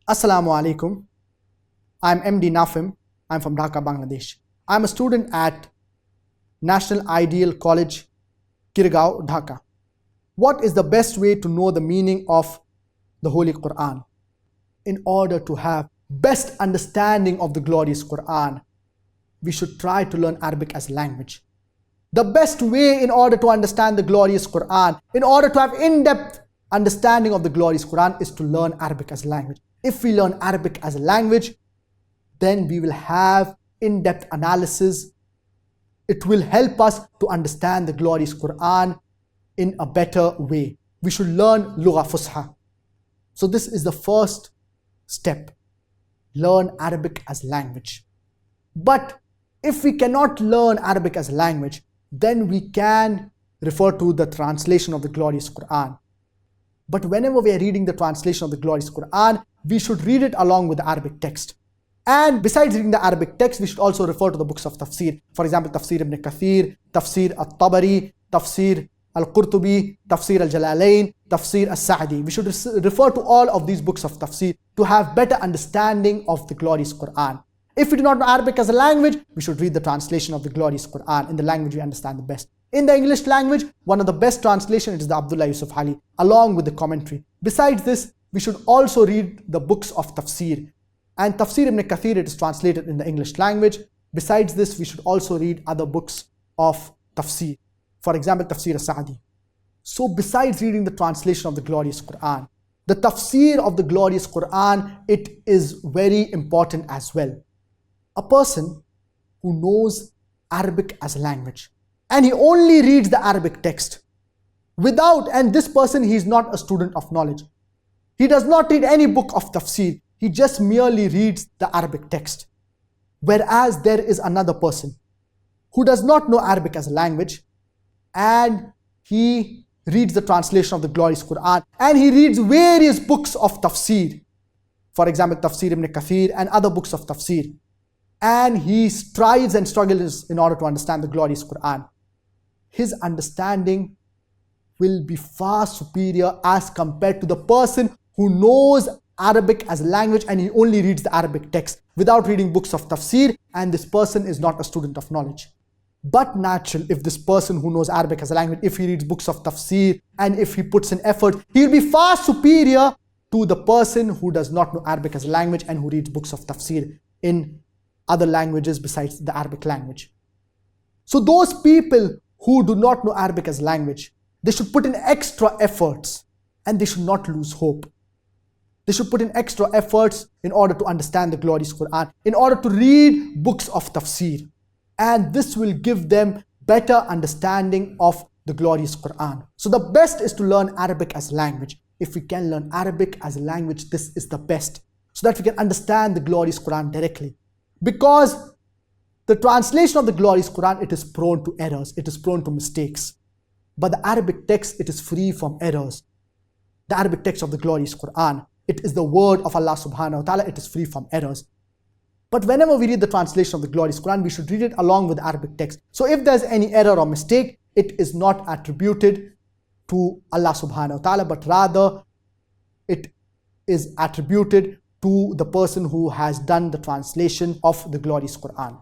Assalamu alaikum. I'm MD Nafim. I'm from Dhaka, Bangladesh. I'm a student at National Ideal College, Kirgaon, Dhaka. What is the best way to know the meaning of the Holy Qur'an? In order to have best understanding of the glorious Qur'an, we should try to learn Arabic as a language. The best way in order to understand the glorious Qur'an, in order to have in-depth understanding of the glorious Qur'an, is to learn Arabic as a language. If we learn Arabic as a language, then we will have in-depth analysis. It will help us to understand the glorious Qur'an in a better way. We should learn Lugha Fusha. So this is the first step. Learn Arabic as a language. But if we cannot learn Arabic as a language, then we can refer to the translation of the glorious Qur'an. But whenever we are reading the translation of the glorious Qur'an, we should read it along with the Arabic text. And besides reading the Arabic text, we should also refer to the books of tafsir. For example, Tafsir ibn Kathir, Tafsir al-Tabari, Tafsir al-Qurtubi, Tafsir al-Jalalain, Tafsir al-Sa'di. We should refer to all of these books of tafsir to have better understanding of the glorious Qur'an. If we do not know Arabic as a language, we should read the translation of the glorious Qur'an in the language we understand the best. In the English language, one of the best translations is the Abdullah Yusuf Ali, along with the commentary. Besides this, we should also read the books of tafsir. And Tafsir ibn Kathir, it is translated in the English language. Besides this, we should also read other books of tafsir. For example, Tafsir al-Sa'di. So besides reading the translation of the glorious Qur'an, the tafsir of the glorious Qur'an, it is very important as well. A person who knows Arabic as a language, and he only reads the Arabic text and this person, he is not a student of knowledge. He does not read any book of tafsir. He just merely reads the Arabic text. Whereas there is another person who does not know Arabic as a language, and he reads the translation of the glorious Qur'an, and he reads various books of tafsir. For example, Tafsir ibn Kathir and other books of tafsir. And he strives and struggles in order to understand the glorious Qur'an. His understanding will be far superior as compared to the person who knows Arabic as a language and he only reads the Arabic text without reading books of tafsir, and this person is not a student of knowledge. But natural, if this person who knows Arabic as a language, if he reads books of tafsir and if he puts in effort, he will be far superior to the person who does not know Arabic as a language and who reads books of tafsir in other languages besides the Arabic language. So those people who do not know Arabic as a language, they should put in extra efforts and they should not lose hope. They should put in extra efforts in order to understand the glorious Qur'an, in order to read books of tafsir. And this will give them better understanding of the glorious Qur'an. So the best is to learn Arabic as a language. If we can learn Arabic as a language, this is the best, so that we can understand the glorious Qur'an directly. Because the translation of the glorious Qur'an, it is prone to errors, it is prone to mistakes. But the Arabic text, it is free from errors. The Arabic text of the glorious Qur'an, it is the word of Allah subhanahu wa ta'ala, it is free from errors. But whenever we read the translation of the glorious Qur'an, we should read it along with the Arabic text. So if there's any error or mistake, it is not attributed to Allah subhanahu wa ta'ala, but rather it is attributed to the person who has done the translation of the glorious Qur'an.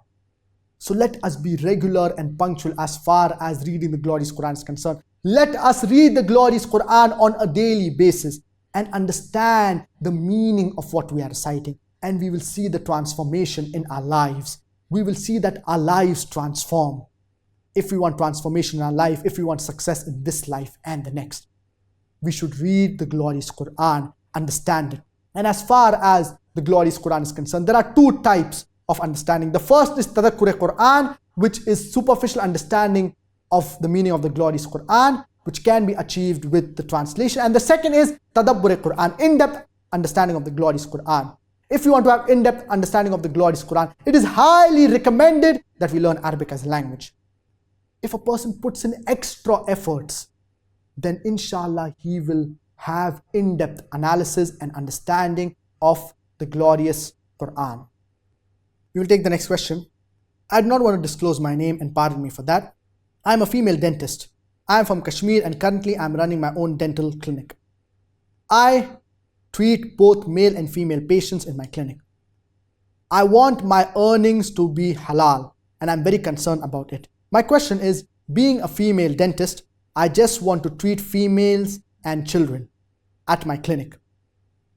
So let us be regular and punctual as far as reading the glorious Qur'an is concerned. Let us read the glorious Qur'an on a daily basis and understand the meaning of what we are reciting. And we will see the transformation in our lives. We will see that our lives transform. If we want transformation in our life, if we want success in this life and the next, we should read the glorious Qur'an, understand it. And as far as the glorious Qur'an is concerned, there are two types of understanding. The first is Tadakkur Qur'an, which is superficial understanding of the meaning of the glorious Qur'an, which can be achieved with the translation. And the second is Tadabbur Qur'an, in-depth understanding of the glorious Qur'an. If you want to have in-depth understanding of the glorious Qur'an, it is highly recommended that we learn Arabic as a language. If a person puts in extra efforts, then inshallah he will have in-depth analysis and understanding of the glorious Qur'an. We will take the next question. I do not want to disclose my name, and pardon me for that. I am a female dentist. I am from Kashmir and currently I am running my own dental clinic. I treat both male and female patients in my clinic. I want my earnings to be halal, and I'm very concerned about it. My question is, being a female dentist, I just want to treat females and children at my clinic.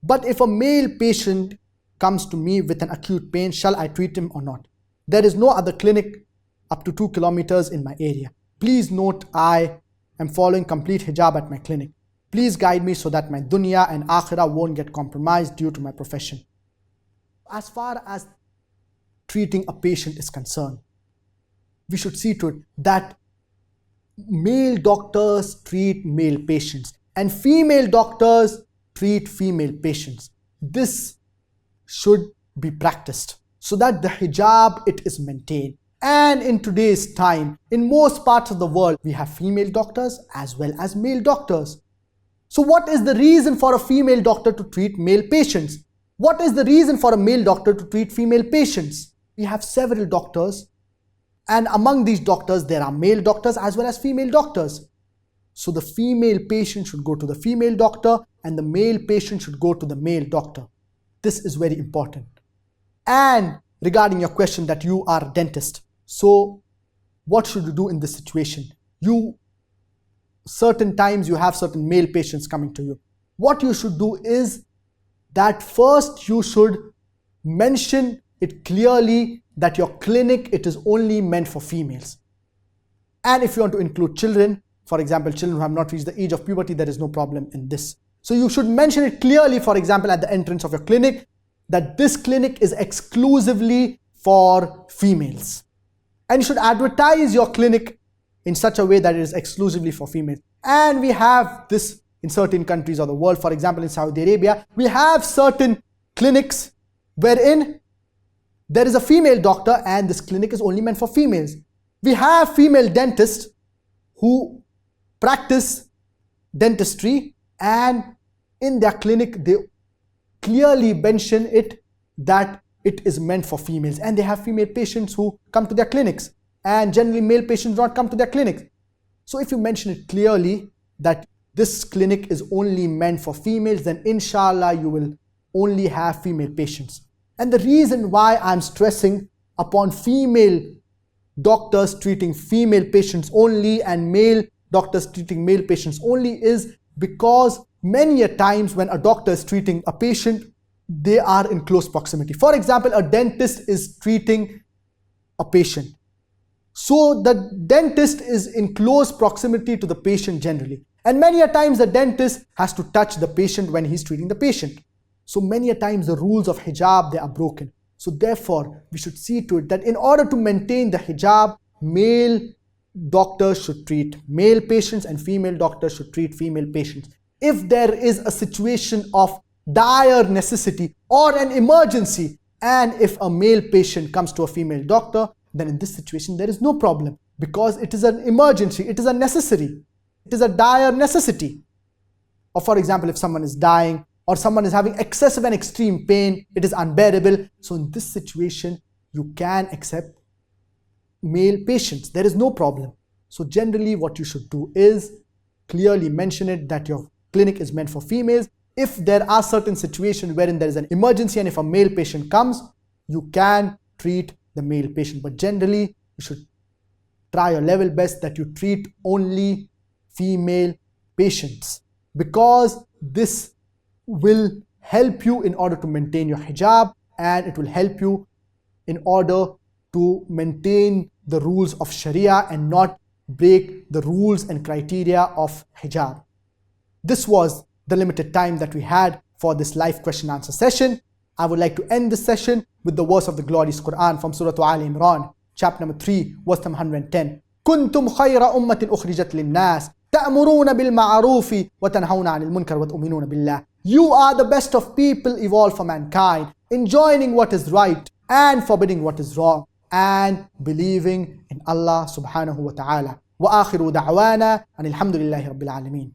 But if a male patient comes to me with an acute pain, shall I treat him or not? There is no other clinic up to 2 kilometers in my area. Please note, I am following complete hijab at my clinic. Please guide me so that my dunya and akhirah won't get compromised due to my profession. As far as treating a patient is concerned, we should see to it that male doctors treat male patients and female doctors treat female patients. This should be practiced so that the hijab, it is maintained. And in today's time, in most parts of the world, we have female doctors as well as male doctors. So what is the reason for a female doctor to treat male patients? What is the reason for a male doctor to treat female patients? We have several doctors, and among these doctors, there are male doctors as well as female doctors. So the female patient should go to the female doctor and the male patient should go to the male doctor. This is very important. And regarding your question that you are a dentist, so what should you do in this situation? Certain times you have certain male patients coming to you. What you should do is that first you should mention it clearly that your clinic, it is only meant for females. And if you want to include children, for example, children who have not reached the age of puberty, there is no problem in this. So you should mention it clearly, for example, at the entrance of your clinic, that this clinic is exclusively for females. And you should advertise your clinic in such a way that it is exclusively for females. And we have this in certain countries of the world. For example, in Saudi Arabia, we have certain clinics wherein there is a female doctor and this clinic is only meant for females. We have female dentists who practice dentistry, and in their clinic they clearly mention it that it is meant for females, and they have female patients who come to their clinics, and generally male patients do not come to their clinics. So if you mention it clearly that this clinic is only meant for females, then inshallah you will only have female patients. And the reason why I'm stressing upon female doctors treating female patients only and male doctors treating male patients only is because many a times when a doctor is treating a patient, they are in close proximity. For example, a dentist is treating a patient. So the dentist is in close proximity to the patient generally. And many a times the dentist has to touch the patient when he's treating the patient. So many a times the rules of hijab, they are broken. So therefore, we should see to it that in order to maintain the hijab, male doctors should treat male patients and female doctors should treat female patients. If there is a situation of dire necessity or an emergency, and if a male patient comes to a female doctor, then in this situation there is no problem, because it is an emergency, it is a necessary, it is a dire necessity. Or for example, if someone is dying or someone is having excessive and extreme pain, it is unbearable. So in this situation, you can accept male patients. There is no problem. So generally what you should do is clearly mention it that your clinic is meant for females. If there are certain situations wherein there is an emergency and if a male patient comes, you can treat the male patient. But generally, you should try your level best that you treat only female patients, because this will help you in order to maintain your hijab, and it will help you in order to maintain the rules of Sharia and not break the rules and criteria of hijab. This was the limited time that we had for this live question answer session. I would like to end this session with the verse of the glorious Qur'an from Surah Al Imran, chapter number 3, verse number 110. كنتم خير أمة أخرجت للناس تأمرون بالمعروف وتنهون عن المنكر وتؤمنون بالله. You are the best of people evolved for mankind, enjoining what is right and forbidding what is wrong, and believing in Allah subhanahu wa ta'ala. وآخر دعوانا أن الحمد لله رب العالمين.